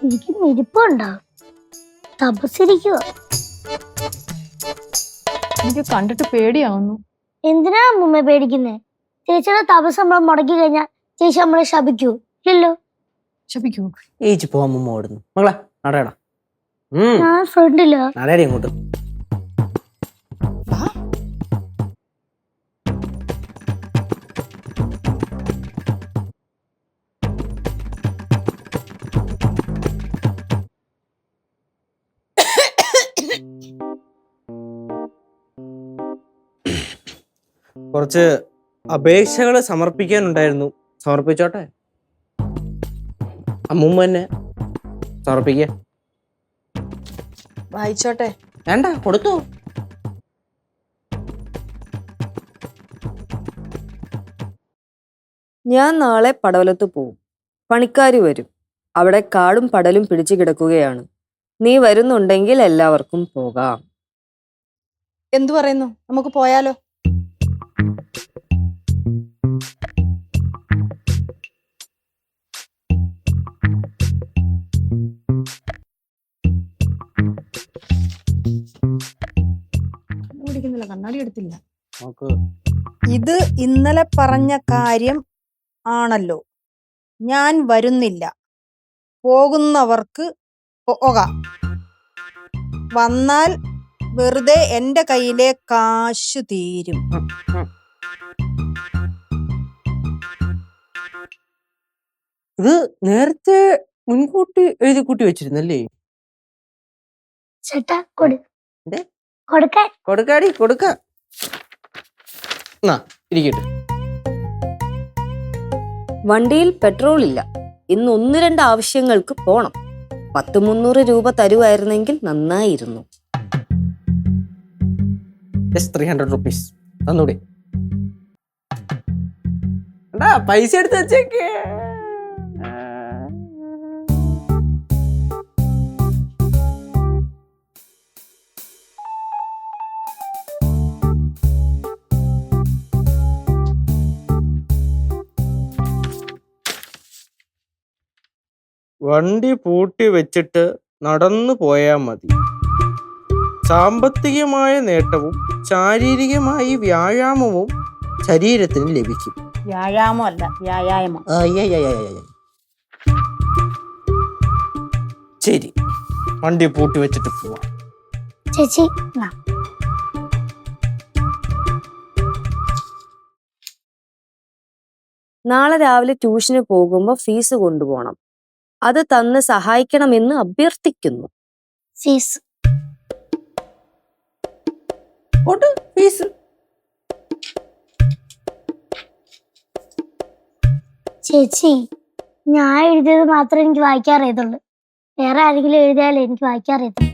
എനിക്ക് മിരിപ്പുണ്ടോ? തപസ്സിരിക്കുവോ? എനിക്ക് കണ്ടിട്ട് പേടിയാവുന്നു. എന്തിനാ അമ്മൂമ്മ പേടിക്കുന്നേ? ചേച്ചിയുടെ തപസ് നമ്മൾ മുടക്കി കഴിഞ്ഞാൽ ചേച്ചി നമ്മളെ ശപിക്കൂ? ഇല്ലല്ലോ. ശപിക്കൂ? ഏച്ചി പോ, അമ്മൂമ്മ ഓടുന്നു. മകളെ നടയടാ. ഞാൻ ഫ്രണ്ടില്ല. നടയടി ഇങ്ങോട്ട്. കുറച്ച് അപേക്ഷകൾ സമർപ്പിക്കാനുണ്ടായിരുന്നു. സമർപ്പിച്ചോട്ടെ? അമ്മൂമ്മ തന്നെ സമർപ്പിക്ക. വായിച്ചോട്ടെ? വേണ്ട, കൊടുത്തു. ഞാൻ നാളെ പടവലത്ത് പോവും. പണിക്കാര് വരും. അവിടെ കാടും പടലും പിടിച്ചു കിടക്കുകയാണ്. നീ വരുന്നുണ്ടെങ്കിൽ എല്ലാവർക്കും പോകാം. എന്തു പറയുന്നു? നമുക്ക് പോയാലോ? കണ്ണാടി എടുത്തില്ല. ഇത് ഇന്നലെ പറഞ്ഞ കാര്യം ആണല്ലോ. ഞാൻ വരുന്നില്ല. പോകുന്നവർക്ക് പോകാം. വന്നാൽ വെറുതെ എന്റെ കയ്യിലെ കാശു തീരും. ഇത് നേരത്തെ മുൻകൂട്ടി എഴുതി കൂട്ടി വെച്ചിരുന്നല്ലേ? ചേട്ടാ കൊടുക്കാടി, കൊടുക്ക. ഇരിക്കട്ടെ. വണ്ടിയിൽ പെട്രോൾ ഇല്ല. ഇന്ന് 1-2 ആവശ്യങ്ങൾക്ക് പോണം. 100-300 രൂപ തരുമായിരുന്നെങ്കിൽ നന്നായിരുന്നു. 300 rupees തന്നൂടെ? പൈസ എടുത്ത് വെച്ചേക്ക്. വണ്ടി പൂട്ടി വെച്ചിട്ട് നടന്നു പോയാൽ മതി. സാമ്പത്തികമായ നേട്ടവും ശാരീരികമായി വ്യായാമവും ശരീരത്തിന് ലഭിക്കും. വ്യായാമം അല്ല, വ്യായാമം. ശരി, വണ്ടി പൂട്ടി വെച്ചിട്ട് പോവാം. ചേച്ചി നാളെ രാവിലെ ട്യൂഷന് പോകുമ്പോൾ ഫീസ് കൊണ്ടുപോകണം. അത് തന്ന് സഹായിക്കണമെന്ന് അഭ്യർത്ഥിക്കുന്നു. ഫീസ് ഫീസ് ചേച്ചി, ഞാൻ എഴുതിയത് മാത്രമേ എനിക്ക് വായിക്കാൻ അറിയത്തുള്ളൂ. വേറെ ആരെങ്കിലും എഴുതിയാലേ എനിക്ക് വായിക്കാൻ അറിയത്തുള്ളൂ.